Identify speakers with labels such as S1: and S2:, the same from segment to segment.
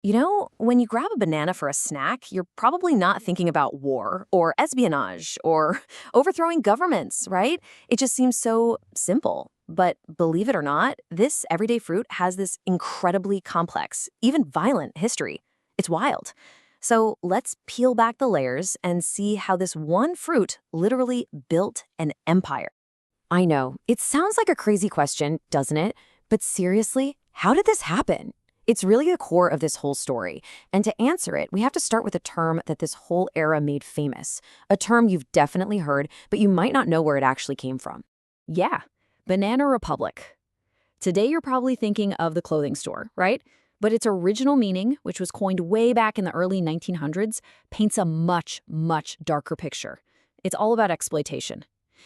S1: When you grab a banana for a snack, you're probably not thinking about war or espionage or overthrowing governments, right? It just seems so simple. But believe it or not, this everyday fruit has this incredibly complex, even violent history. It's wild. So let's peel back the layers and see how this one fruit literally built an empire. I know, it sounds like a crazy question, doesn't it? But seriously, how did this happen? It's really the core of this whole story. And to answer it, we have to start with a term that this whole era made famous, a term you've definitely heard, but you might not know where it actually came from. Yeah, Banana Republic. Today you're probably thinking of the clothing store, right? But its original meaning, which was coined way back in the early 1900s, paints a much, much darker picture. It's all about exploitation.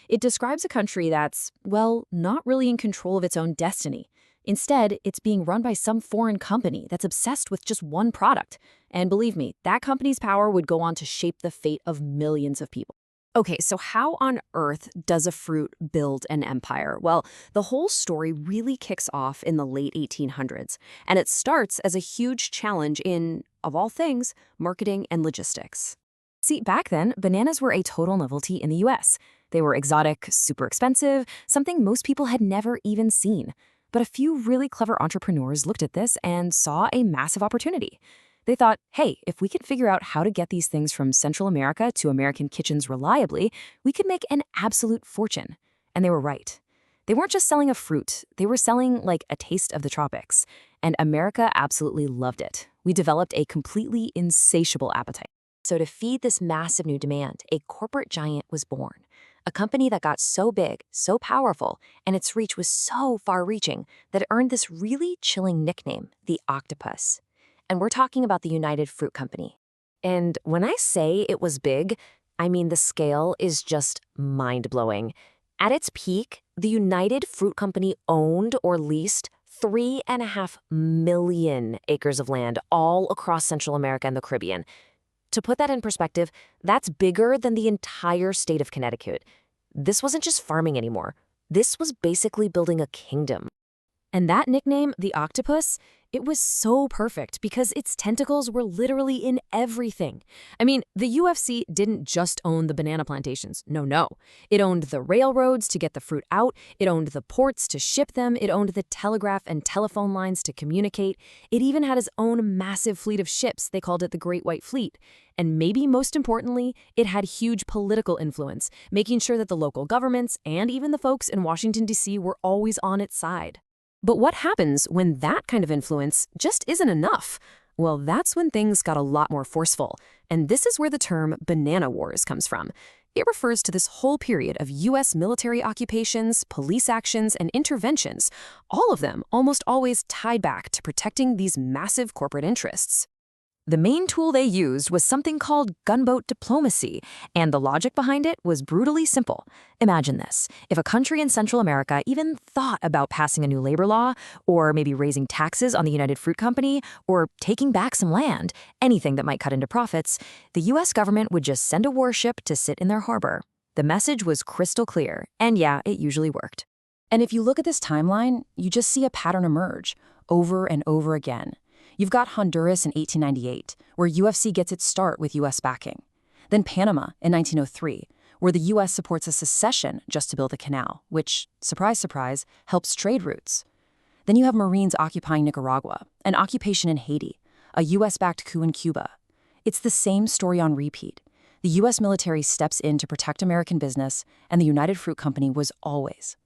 S1: It describes a country that's, well, not really in control of its own destiny. Instead, it's being run by some foreign company that's obsessed with just one product. And believe me, that company's power would go on to shape the fate of millions of people. Okay, so how on earth does a fruit build an empire? Well, the whole story really kicks off in the late 1800s, and it starts as a huge challenge in, of all things, marketing and logistics. See, back then, bananas were a total novelty in the US. They were exotic, super expensive, something most people had never even seen. But a few really clever entrepreneurs looked at this and saw a massive opportunity. They thought, hey, if we could figure out how to get these things from Central America to American kitchens reliably, we could make an absolute fortune. And they were right. They weren't just selling a fruit, they were selling like a taste of the tropics. And America absolutely loved it. We developed a completely insatiable appetite. So to feed this massive new demand, a corporate giant was born. A company that got so big, so powerful, and its reach was so far-reaching that it earned this really chilling nickname, the Octopus. And we're talking about the United Fruit Company. And when I say it was big, I mean the scale is just mind-blowing. At its peak, the United Fruit Company owned or leased 3.5 million acres of land all across Central America and the Caribbean. To put that in perspective, that's bigger than the entire state of Connecticut. This wasn't just farming anymore. This was basically building a kingdom. And that nickname, the octopus, it was so perfect because its tentacles were literally in everything. I mean, the UFC didn't just own the banana plantations. No, no. It owned the railroads to get the fruit out. It owned the ports to ship them. It owned the telegraph and telephone lines to communicate. It even had its own massive fleet of ships. They called it the Great White Fleet. And maybe most importantly, it had huge political influence, making sure that the local governments and even the folks in Washington, D.C. were always on its side. But what happens when that kind of influence just isn't enough? Well, that's when things got a lot more forceful. And this is where the term banana wars comes from. It refers to this whole period of U.S. military occupations, police actions, and interventions, all of them almost always tied back to protecting these massive corporate interests. The main tool they used was something called gunboat diplomacy, and the logic behind it was brutally simple. Imagine this. If a country in Central America even thought about passing a new labor law, or maybe raising taxes on the United Fruit Company, or taking back some land, anything that might cut into profits, the U.S. government would just send a warship to sit in their harbor. The message was crystal clear, and yeah, it usually worked. And if you look at this timeline, you just see a pattern emerge, over and over again. You've got Honduras in 1898, where UFC gets its start with U.S. backing. Then Panama in 1903, where the U.S. supports a secession just to build a canal, which, surprise, surprise, helps trade routes. Then you have Marines occupying Nicaragua, an occupation in Haiti, a U.S.-backed coup in Cuba. It's the same story on repeat. The U.S. military steps in to protect American business, and the United Fruit Company was always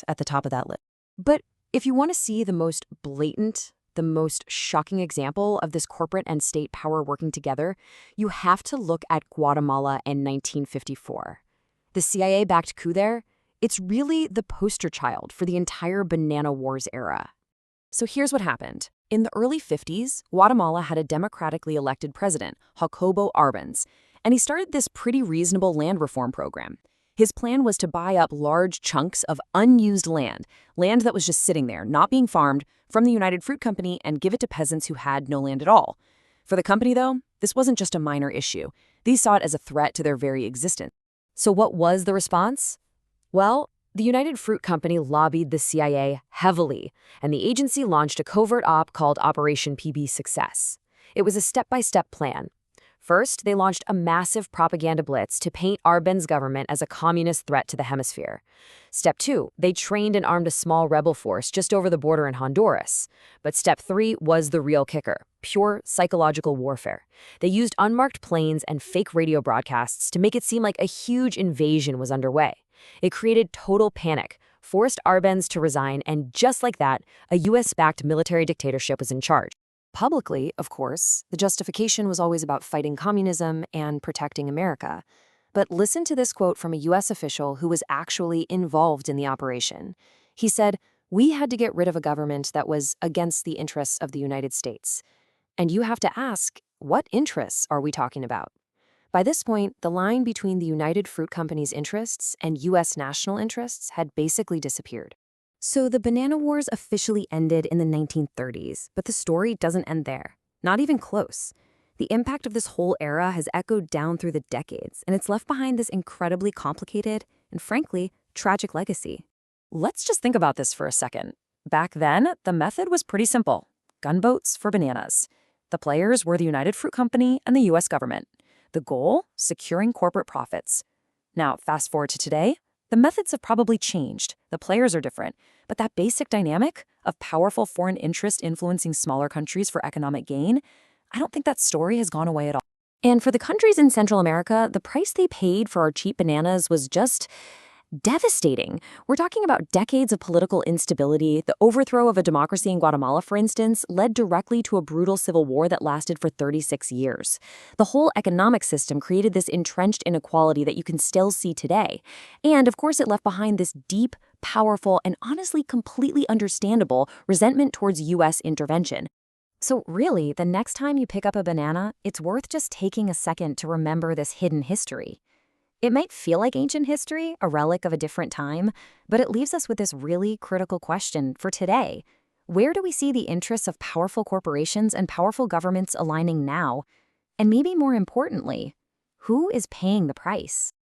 S1: at the top of that list. But if you want to see the most blatant, the most shocking example of this corporate and state power working together, you have to look at Guatemala in 1954. The CIA-backed coup there, it's really the poster child for the entire Banana Wars era. So here's what happened. In the early 50s, Guatemala had a democratically elected president, Jacobo Arbenz, and he started this pretty reasonable land reform program. His plan was to buy up large chunks of unused land that was just sitting there, not being farmed, from the United Fruit Company and give it to peasants who had no land at all. For the company, though, this wasn't just a minor issue. These saw it as a threat to their very existence. So what was the response? Well,
S2: The United Fruit Company lobbied the CIA heavily, and the agency launched a covert op called Operation PB Success. It was a step-by-step plan. First, they launched a massive propaganda blitz to paint Arbenz government as a communist threat to the hemisphere. Step 2, they trained and armed a small rebel force just over the border in Honduras. But Step 3 was the real kicker, pure psychological warfare. They used unmarked planes and fake radio broadcasts to make it seem like a huge invasion was underway. It created total panic, forced Arbenz to resign, and just like that, a US-backed military dictatorship was in charge.
S1: Publicly, of course, the justification was always about fighting communism and protecting America. But listen to this quote from a U.S. official who was actually involved in the operation. He said, "We had to get rid of a government that was against the interests of the United States." And you have to ask, what interests are we talking about? By this point, the line between the United Fruit Company's interests and U.S. national interests had basically disappeared. So the banana wars officially ended in the 1930s, but the story doesn't end there. Not even close. The impact of this whole era has echoed down through the decades, and it's left behind this incredibly complicated and, frankly, tragic legacy. Let's just think about this for a second. Back then, the method was pretty simple. Gunboats for bananas. The players were the United Fruit Company and the U.S. government. The goal? Securing corporate profits. Now, fast forward to today. The methods have probably changed, the players are different, but that basic dynamic of powerful foreign interest influencing smaller countries for economic gain, I don't think that story has gone away at all. And for the countries in Central America, the price they paid for our cheap bananas was just devastating. We're talking about decades of political instability. The overthrow of a democracy in Guatemala, for instance, led directly to a brutal civil war that lasted for 36 years. The whole economic system created this entrenched inequality that you can still see today. And, of course, it left behind this deep, powerful, and honestly completely understandable resentment towards U.S. intervention. So really, the next time you pick up a banana, it's worth just taking a second to remember this hidden history. It might feel like ancient history, a relic of a different time, but it leaves us with this really critical question for today. Where do we see the interests of powerful corporations and powerful governments aligning now? And maybe more importantly, who is paying the price?